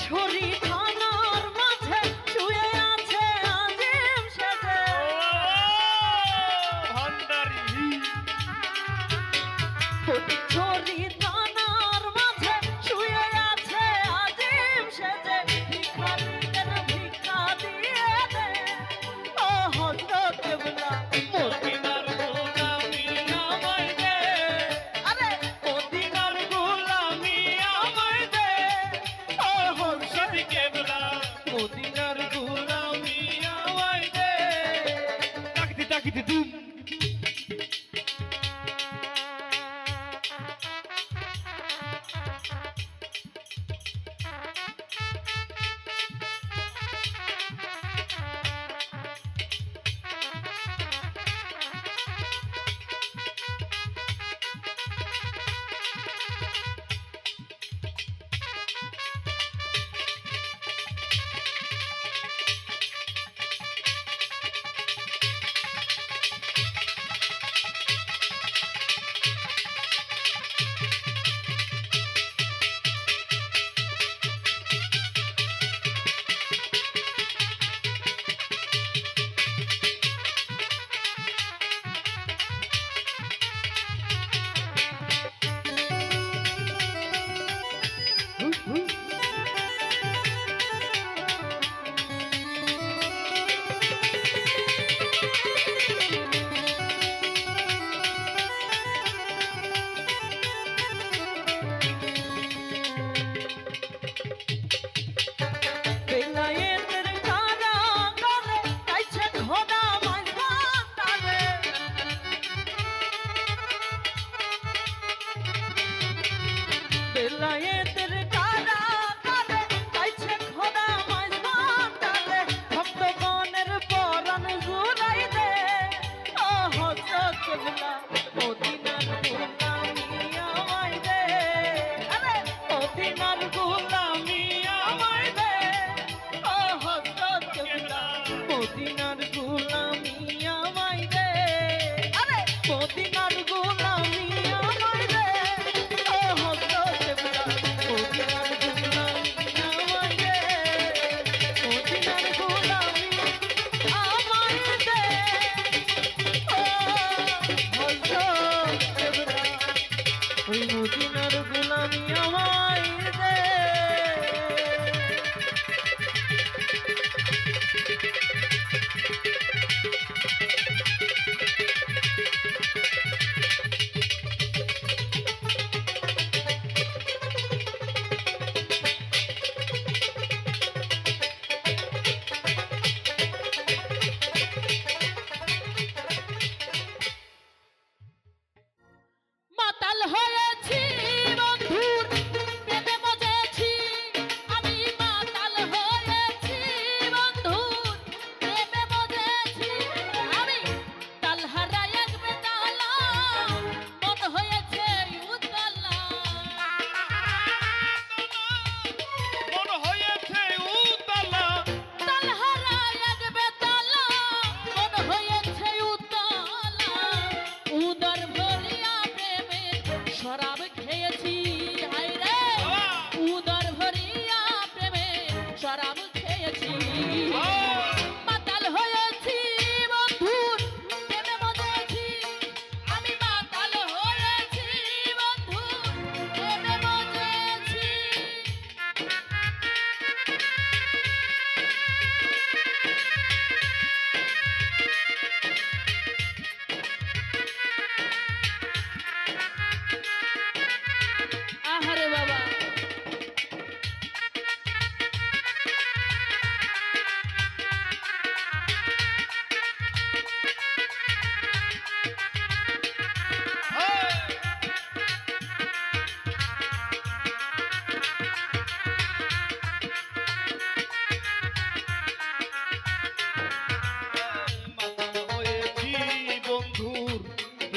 ছড়ি থানার মাঝে শুয়ে আছে আজিম সেজে ভান্ডারি ছড়ি থানার মাঝে শুয়ে আছে আজিম সেজে ভিখারিদের ভিক্ষা দিয়ে দে ও হযরত কেবলা মদিনার গোলামি আমায় দে আরে মদিনার গোলামি আমায় দে ও হযরত মুর্শিদ কেবলা মদিনার গোলামি আমায় দে তাকিতে তাকিতে দুম বেলায়েতের কারাগারে কাইছে খোদা মাঝবান্ডারে বেলায়েতের কারাগারে কাইছে খোদা মাঝবান্ডারে ভক্তগণের পরাণ জুড়াই দে ও হযরত কেবলা মদিনার গোলামি আমায় দে আরে মদিনার গোলামি আমায় দে ও হযরত কেবলা মদিনার গোলামি আমায় দে আরে মদিনার গোলামি আমায় দে ও হযরত কেবলা মদিনার গোলামি আমায় দে মদিনার গোলামি আমায় দে ও হযরত কেবলা ওই মদিনার গোলামি আমায় দে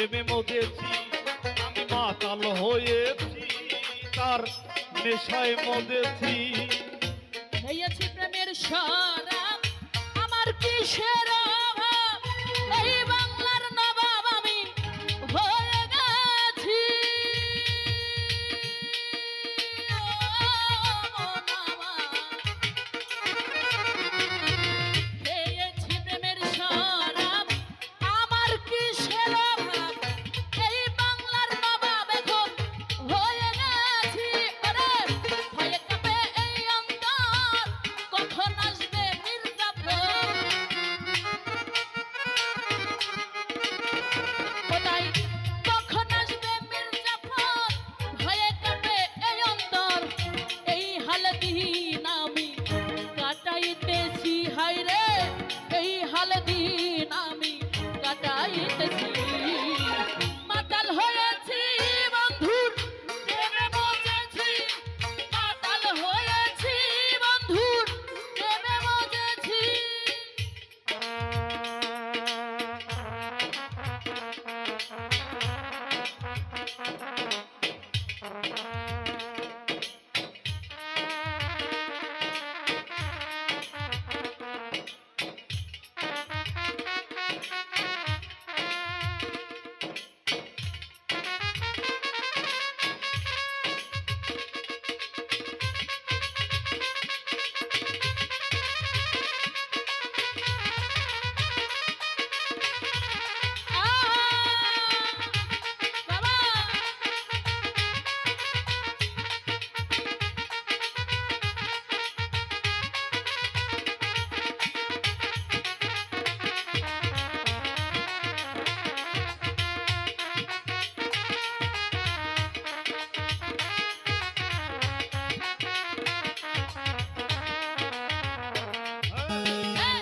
প্রেমে মজেছি আমি মাতাল হয়েছি তার নেশায় মজেছি হয়েছি প্রেমের শরাব আমার কিসের অভাব এই বাংলার নবাব আমি হয়ে গেছি খেয়েছি প্রেমের শরাব আমার কিসের অভাব এই বাংলার নবাব এখন হয়ে গেছি ওরে ভয়ে কাঁপে এই অন্তর কখন আসবে মির্জাফর কোথায় কখন আসবে মির্জাফর ভয়ে কাঁপে এই অন্তর এই হাল দিন আমি কাটাইতেছি হায় রে এই হাল দিন আমি কাটাইতেছি মাতাল হয়েছি বন্ধুর প্রেমে মজেছি মাতাল হয়েছি বন্ধুর প্রেমে মজেছি বাবা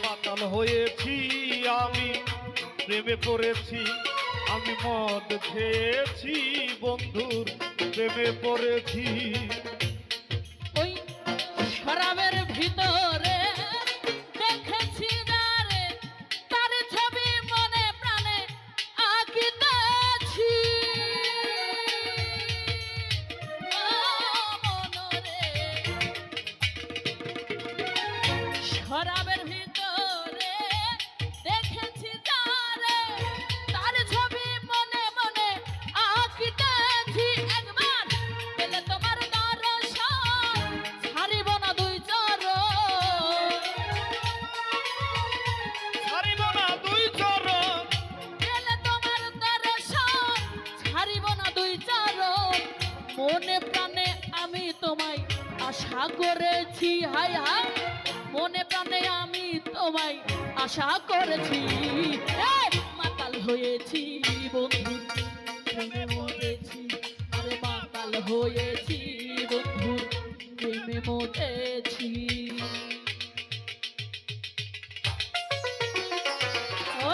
মাতাল হয়েছি আমি প্রেমে পড়েছি আমি মদ খেয়েছি বন্ধুর প্রেমে পড়েছি ওই শরাবের ভিতরে দেখেছি যারে তার ছবি মনে প্রাণে আঁকিতেছি ও মনরে শরাবের ভিতরে দেখেছি যারে তার ছবি মনে মনে আঁকিতেছি একবার পেলে তোমার দর্শন ছাড়িব না দুই চরণ ছাড়িব না দুই চরণ পেলে তোমার দর্শন ছাড়িব না দুই চরণ মনে প্রাণে আমি তোমায় আশা করেছি হায় হায় মনে প্রাণে আমি তোমায় আশা করেছি এই মাতাল হয়েছি বন্ধু প্রেমে মরেছি আরে মাতাল হয়েছি বন্ধু প্রেমে মরেছি ও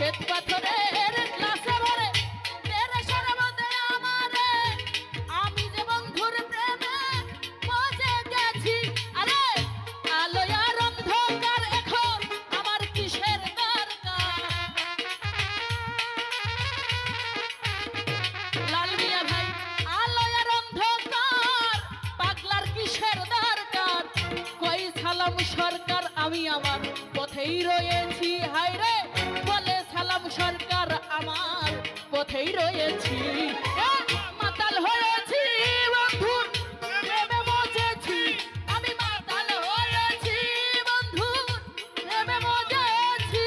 শ্বেত পাথরের গ্লাসে ভরে তেরে শরবতে আমারে আমি যে বন্ধুর প্রেমে মজে গেছি আরে আলো আর অন্ধকার এখন আমার কিসের দরকার লাল মিয়া ভাই আলো আর অন্ধকার পাগলার কিসের দরকার কই সালাম সরকার আমি আমার পথেই রয়েছি হায় রে বলে সালাম সরকার আমার পথেই রয়েছি এ, মাতাল হয়েছি বন্ধুর প্রেমে মজেছি আমি মাতাল হয়েছি বন্ধুর প্রেমে মজেছি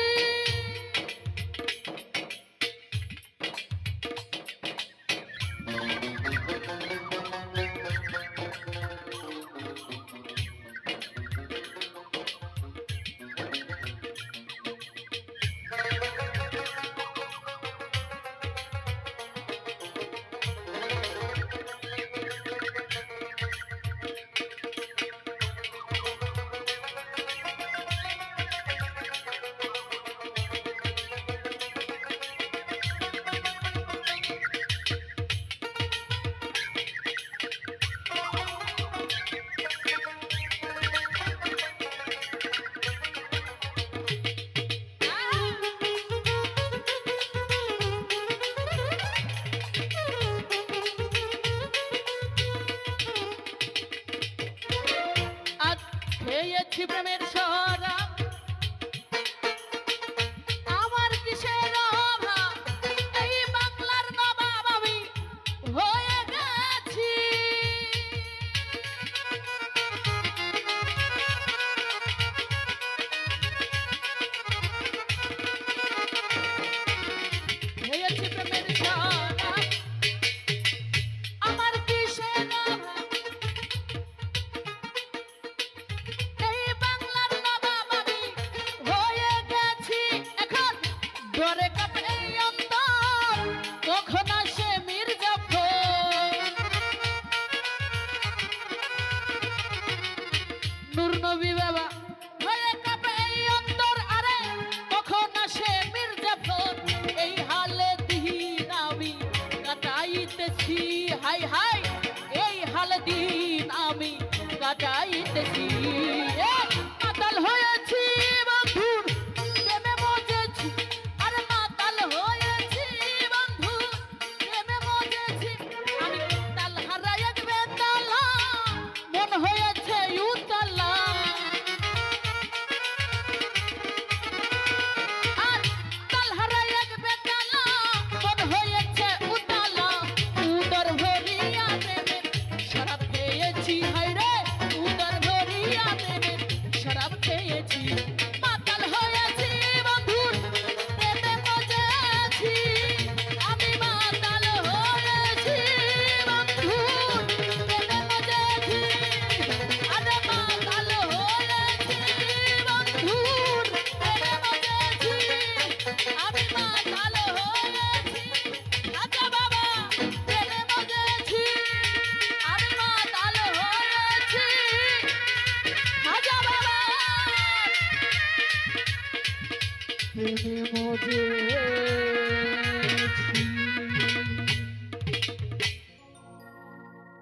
আজ খেয়েছি প্রেমের শরাব আমার কিসের অভাব এই বাংলার নবাব আমি হয়ে গেছি খেয়েছি প্রেমের শরাব আমার কিসের অভাব এই বাংলার নবাব আমি হয়ে গেছি এখন ডরে কাঁপে এই অন্তর কখন আসে মির্জাফর নূর নবী বাবা হয়ে কাঁপে এই অন্তর আরে কখন আসে মির্জাফর এই হালে দিন আমি কাটাইতেছি হাই হাই এই হালে দিন আমি কাটাইতেছি এ, মাতাল হয়েছি বন্ধুর প্রেমে মজেছি আরে মাতাল হয়েছি বন্ধুর প্রেমে মজেছি আমি তাল হারাই এক বেতালা মন হয়েছে উতালা আর তাল হারাই এক বেতালা মন হয়েছে উতালা উদর ভরিয়া প্রেমের শরাব খেয়েছি হায় রে উদর ভরিয়া প্রেমের শরাব খেয়েছি মাতাল হয়েছি বন্ধুর প্রেমে মজেছি আমি মাতাল হয়েছি বন্ধুর প্রেমে মজেছি আরে মাতাল হয়েছি বন্ধুর প্রেমে মজেছি আমি মাতাল হয়েছি আচ্ছা বাবা প্রেমে মজেছি আমি মাতাল হয়েছি আচ্ছা বাবা প্রেমে মজে